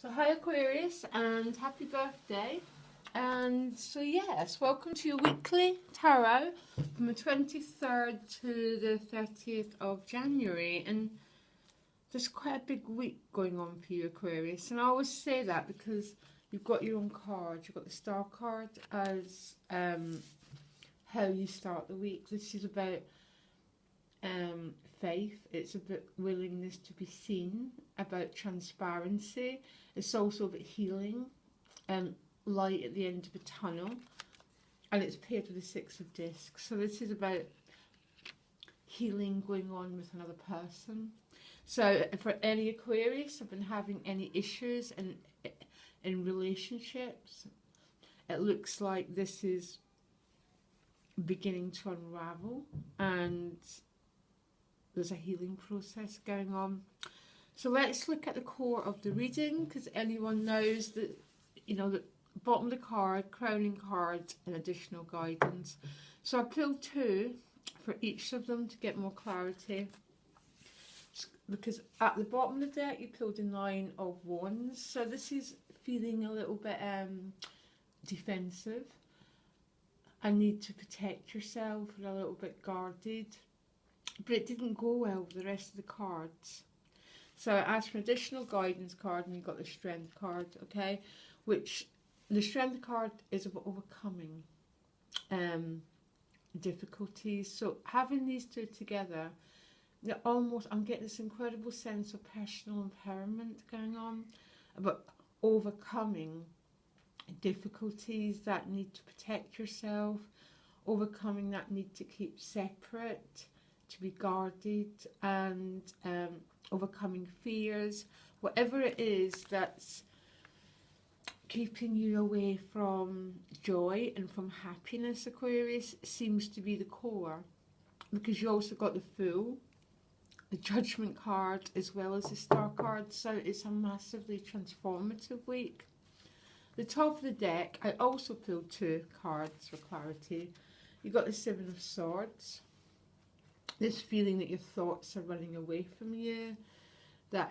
So hi Aquarius and happy birthday. And so yes, welcome to your weekly tarot from the 23rd to the 30th of January. And there's quite a big week going on for you Aquarius. And I always say that because you've got your own card. You've got the star card as how you start the week. This is about faith. It's about willingness to be seen, about transparency. It's also about healing and light at the end of a tunnel, and it's paired with the Six of Discs. So this is about healing going on with another person. So for any Aquarius have been having any issues in relationships, it looks like this is beginning to unravel and there's a healing process going on. So let's look at the core of the reading, because anyone knows that, you know, the bottom of the card, crowning card, and additional guidance. So I pulled two for each of them to get more clarity, because at the bottom of the deck you pulled a Nine of Wands. So this is feeling a little bit defensive. I need to protect yourself, and a little bit guarded. But it didn't go well with the rest of the cards. So I asked for additional guidance card, and you got the Strength card, okay? Which the Strength card is about overcoming difficulties. So having these two together, I'm getting this incredible sense of personal empowerment going on, about overcoming difficulties that need to protect yourself, overcoming that need to keep separate, to be guarded, and overcoming fears, whatever it is that's keeping you away from joy and from happiness, Aquarius, seems to be the core, because you also got the Fool, the Judgment card, as well as the Star card. So it's a massively transformative week. The top of the deck, I also pulled two cards for clarity. You got the Seven of Swords. This feeling that your thoughts are running away from you, that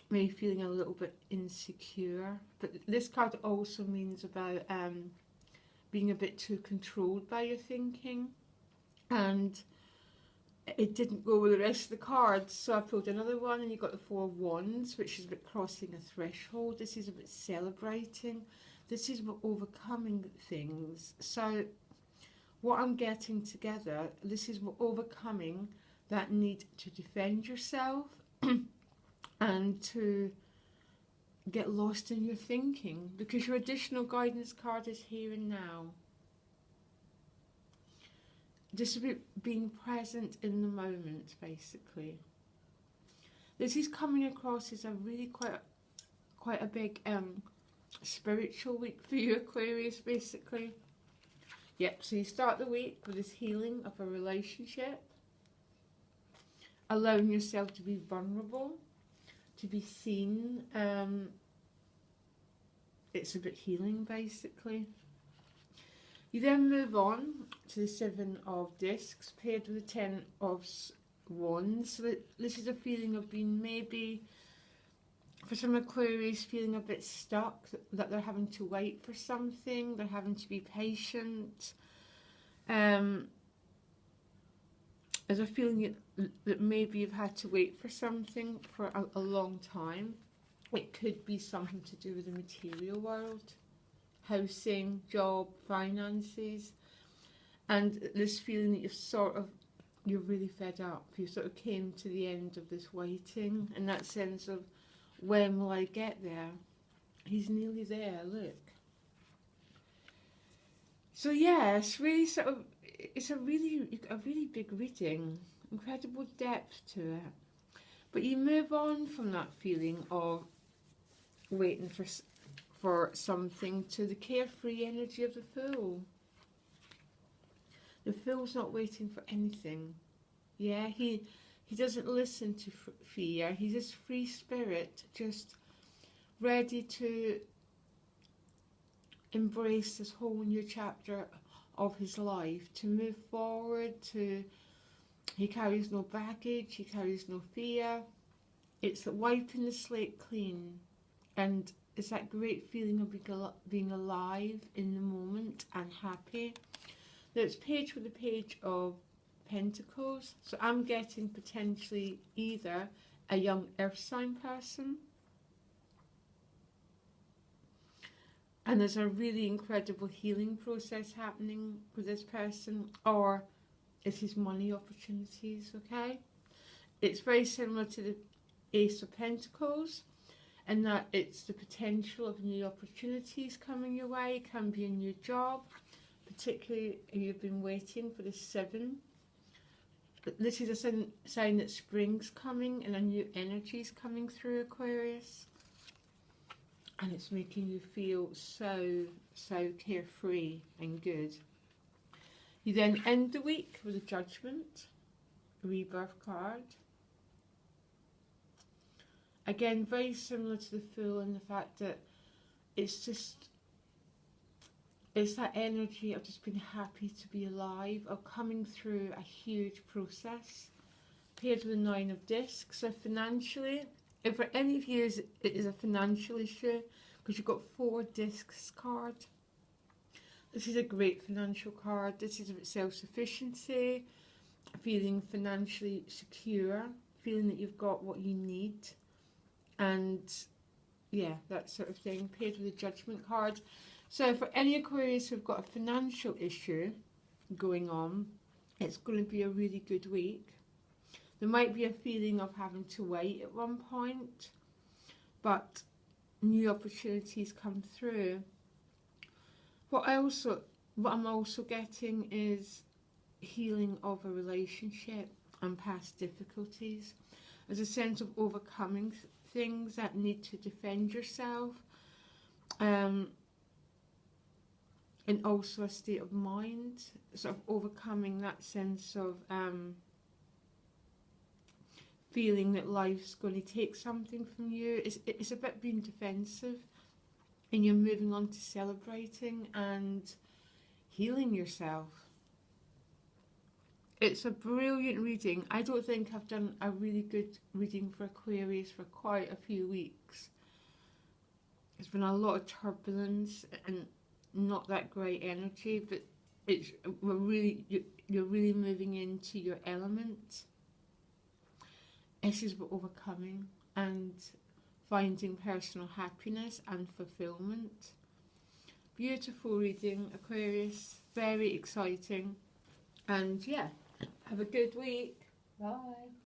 maybe feeling a little bit insecure. But this card also means about being a bit too controlled by your thinking, and it didn't go with the rest of the cards. So I pulled another one, and you got the Four of Wands, which is about crossing a threshold. This is about celebrating. This is about overcoming things. So what I'm getting together, this is overcoming that need to defend yourself and to get lost in your thinking, because your additional guidance card is here and now. Just about being present in the moment, basically. This is coming across as a really quite a big spiritual week for you, Aquarius, basically. Yep, so you start the week with this healing of a relationship, allowing yourself to be vulnerable, to be seen. It's a bit healing, basically. You then move on to the Seven of Discs, paired with the Ten of Wands. So this is a feeling of being maybe, for some Aquarius, feeling a bit stuck, that they're having to wait for something, they're having to be patient. There's a feeling that maybe you've had to wait for something for a long time. It could be something to do with the material world, housing, job, finances, and this feeling that you're really fed up. You sort of came to the end of this waiting, and that sense of, when will I get there? He's nearly there, look. So yeah, it's really it's a really big reading, incredible depth to it. But you move on from that feeling of waiting for something to the carefree energy of the Fool. The Fool's not waiting for anything. Yeah, he doesn't listen to fear. He's this free spirit, just ready to embrace this whole new chapter of his life, to move forward. He carries no baggage, he carries no fear. It's wiping the slate clean, and it's that great feeling of being alive in the moment and happy. Now it's page with a page of Pentacles, so I'm getting potentially either a young earth sign person, and there's a really incredible healing process happening with this person, or it's his money opportunities, okay? It's very similar to the Ace of Pentacles, and that it's the potential of new opportunities coming your way. It can be a new job, particularly if you've been waiting for the 7. But this is a sign that spring's coming and a new energy is coming through, Aquarius. And it's making you feel so carefree and good. You then end the week with a Judgment, a Rebirth card. Again, very similar to the Fool in the fact that it's that energy of just being happy to be alive, of coming through a huge process. Paired with the 9 of Discs. So financially, if for any of you it is a financial issue, because you've got 4 Discs card, this is a great financial card. This is about self-sufficiency, feeling financially secure, feeling that you've got what you need, and yeah, that sort of thing. Paired with the Judgment card. So for any Aquarius who've got a financial issue going on, it's going to be a really good week. There might be a feeling of having to wait at one point, but new opportunities come through. What I'm also getting is healing of a relationship and past difficulties. There's a sense of overcoming things that need to defend yourself, and also a state of mind, sort of overcoming that sense of feeling that life's going to take something from you. It's a bit being defensive, and you're moving on to celebrating and healing yourself. It's a brilliant reading. I don't think I've done a really good reading for Aquarius for quite a few weeks. There's been a lot of turbulence and not that great energy, but you're really moving into your element. This is about overcoming and finding personal happiness and fulfillment. Beautiful reading, Aquarius. Very exciting. And yeah, have a good week. Bye.